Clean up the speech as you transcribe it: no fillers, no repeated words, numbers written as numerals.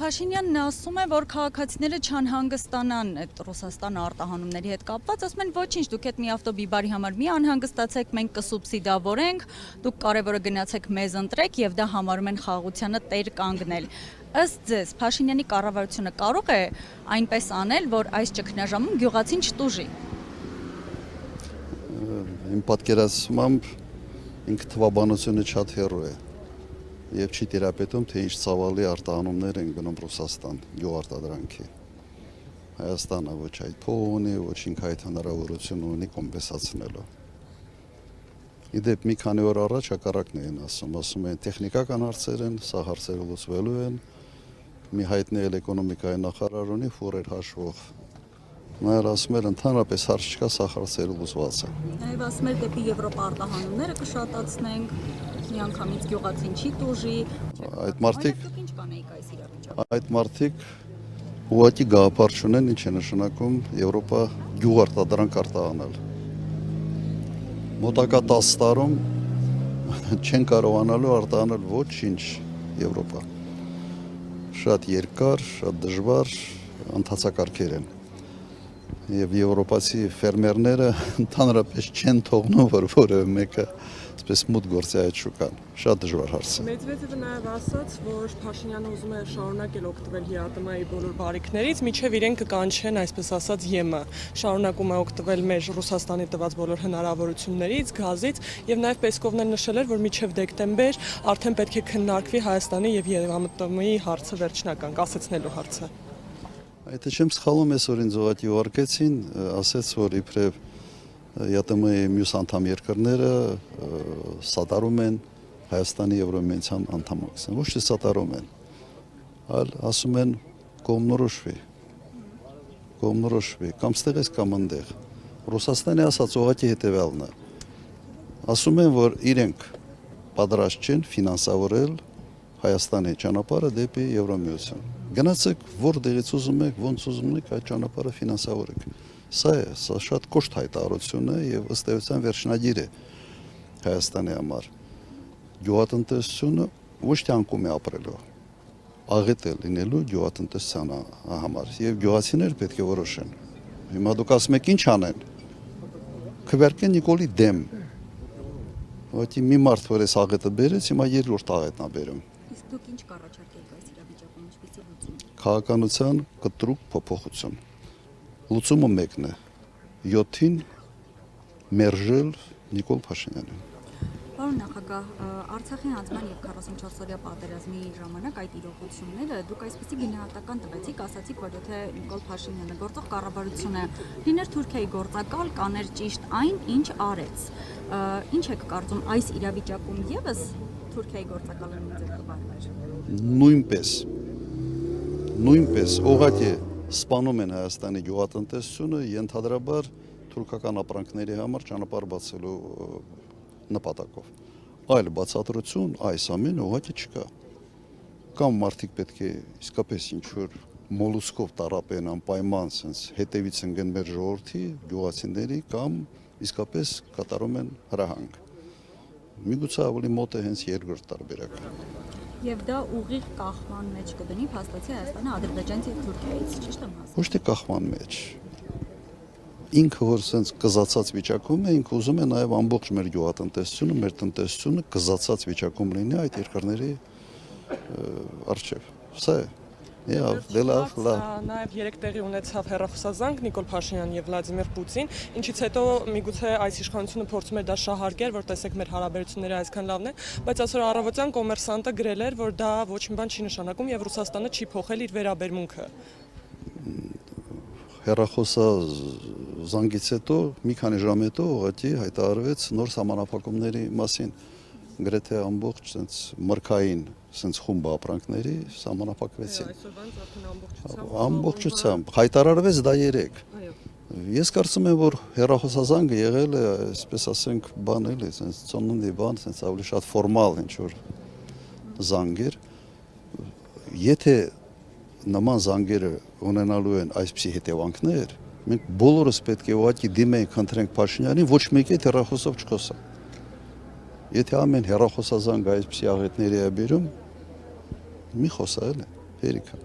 Փաշինյանն ասում է, որ քաղաքացիները չանհանգստանան այդ Ռուսաստան արտահանումների հետ կապված, ասում են ոչինչ, դուք այդ մի ավտոբիբարի համար մի անհանգստացեք, մենք կսուբսիդավորենք, դուք կարևորը գնացեք մեզ ընտրեք եւ դա համարում են խաղաղությանը տեր կանգնել։ Ըստ ձեզ, Փաշինյանի կառավարությունը կարող է այնպես անել, որ այս ճգնաժամում գյուղացին չտուժի։ Իմ պատկերացմամբ ինքը թվաբանությունը շատ հեռու է եւ չի տիրապետում, թե ինչ ցավալի արտահանումներ են գնում Ռուսաստան գյուղարտադրանքի։ Հայաստանը ոչ այդ փող ունի, ոչ ինքը այդ հնարավորություն ունի կոմպենսացնելու։ Իդեպ մի քանի օր առաջ հակառակն էին ասում են տեխնիկական հարցեր են, սա հարցերը լուծվելու են։ Մի հայտնի էկոնոմիկայի նախարար ունի ֆուրեր հաշվող։ Նա ասում էր ընդհանրապես հարց չկա, սա հարցերը լուծված են։ Նաև ասում էր դեպի Եվրոպա արտահանումները կշատացնենք, միանգամից գյուղացին չի տուժի։ Այդ մարդիկ ուղղակի գաղափար չունեն, ինչ է նշանակում Եվրոպա գյուղարտադրանք արտահանել։ Մոտակա 10 տարում չեն կարողանալու արտահանել ոչինչ Եվրոպա։ Շատ երկար, շատ դժվար ընթացակարգեր են։ Եվ եվրոպացի ֆերմերները ընդհանրապես չեն թողնում, որ որևէ մեկը այսպես մուտք գործի այդ շուկան։ Շատ դժվար հարց է։ Մեդվեդևը նաև ասաց, որ Փաշինյանը ուզում է շարունակել օգտվել ՀԱՏՄ-ի բոլոր բարիքներից, մինչև իրեն կկանչեն, այսպես ասած, ԵՄ։ Շարունակում է օգտվել մեր Ռուսաստանի տված բոլոր հնարավորություններից, գազից, եւ նաև Պեսկովն էլ նշել էր, որ մինչև դեկտեմբեր արդեն պետք է քննարկվի Հայաստանի եւ ՀԱՏՄ-ի հարցը վերջնական կասեցնելու հարցը։ Եթե չեմ սխալվում, այսօր ինձ ուղղակի ուղարկեցին, ասեց, որ իբրև ՀԱՏՄ-ի մյուս անդամ երկրները սատարում են Հայաստանի Եվրոմիության անդամակցին, ոչ թե սատարում են, այլ ասում են կողմնորոշվի, կամ ստեղես կամ ընդեղ։ Ռուսաստանի ասած ուղղակի հետևյալն է, ասում են, որ իրենք պատրաստ չեն ֆինանսավորել Հայաստանի ճանապարհը դեպի Եվրոմիություն։ Գնացեք որտեղից ուզում եք, ոնց ուզում եք այդ ճանապարհը ֆինանսավորեք։ Սա շատ կոշտ հայտարարություն է եւ ըստ էության վերջնագիր է Հայաստանի համար։ Գյուղատնտեսությունը ոչ թե անկում է ապրելու, աղետ է լինելու գյուղատնտեսության համար եւ գյուղացիներ պետք է որոշեն։ Հիմա դուք ասում եք ինչ անեն։ Քվերկեն Նիկոլի դեմ։ Ոչի մի մարդ որ էս աղետը բերեց, հիմա երկրորդ աղետն է բերում։ Իսկ դուք ինչ կառաջարկեք այս իրավիճակում, ինչպեսի լուծում։ Քաղաքականության կտրուկ փոփոխություն։ Լուծումը մեկն է 7-ին մերժել Նիկոլ Փաշինյանին։ Պարոն նախագահ, Արցախի հանձնման եւ 44-օրյա պատերազմի ժամանակ այդ իրողությունները դուք այսպեսի գնահատական տվեցիք, ասացիք, որ եթե Նիկոլ Փաշինյանը գործող կառավարությունը լիներ Թուրքիայի գործակալ, կաներ ճիշտ այն, ինչ արեց։ Ինչ եք կարծում այս իրավիճակում եւս Թուրքիայի գործակալը ձեր կվարվեր։ Նույնպես ուղղակի սպանում են Հայաստանի գյուղատնտեսությունը, ենթադրաբար թուրքական ապրանքների համար ճանապարհ բացելու նպատակով։ Այլ բացատրություն այս ամենը ուղղակի չկա։ Կամ մարդիկ պետք է իսկապես ինչ-որ մոլուսկով տարապեն անպայման sense հետևից ընկեն մեր ժողովրդի, գյուղացիների կամ իսկապես կատարում են հրահանգ։ Միգուցե ավելի մոտ է հենց երկրորդ տարբերակը։ Եվ դա ուղիղ կախման մեջ կդնի փաստացի Հայաստանը Ադրբեջանից եւ Թուրքիայից, ճիշտ եմ հասկանում։ Ոչ թե կախման մեջ։ Ինքը որ sense կզացած վիճակում է, ինքը ուզում է նաև ամբողջ մեր գյուղատնտեսությունը, մեր տնտեսությունը կզացած վիճակում լինի այդ երկրների առջև։ Սա է։ Լավ։ Նաև 3 տեղի ունեցավ հեռախոսազանգ Նիկոլ Փաշինյան եւ Վլադիմիր Պուտին, ինչից հետո միգուցե այս իշխանությունը փորձում էր դա շահարկել, որ տեսեք մեր հարաբերությունները այսքան լավն են, բայց այսօր առավոտյան կոմերսանտը գրել էր, որ դա ոչ մի բան չի նշանակում եւ Ռուսաստանը չի փոխել իր վերաբերմունքը։ Հեռախոսազանգից հետո մի քանի ժամ հետո ուղղակի հայտարարվեց նոր սահմանափակումների մասին։ Գրեթե ամբողջ sense մրգային sense խումբ ապրանքների սահմանափակվեցին։ Ամբողջությամբ հայտարարվեց դա 3։ Ես կարծում եմ, որ հեռախոսազանգը եղել է, այսպես ասենք, բան էլի, sense ծննդի բան, sense ավելի շատ ֆորմալ ինչ որ զանգեր։ Եթե նման զանգերը ունենալու են այսպիսի հետևանքներ, մենք բոլորս պետք է ուղղակի դիմենք, խնդրենք Փաշինյանին, ոչ մեկի հետ հեռախոսով չխոսա։ Եթե ամեն հեռախոսազանգ այսպիսի աղետների է բերում, մի խոսա էլ է, հերիք է։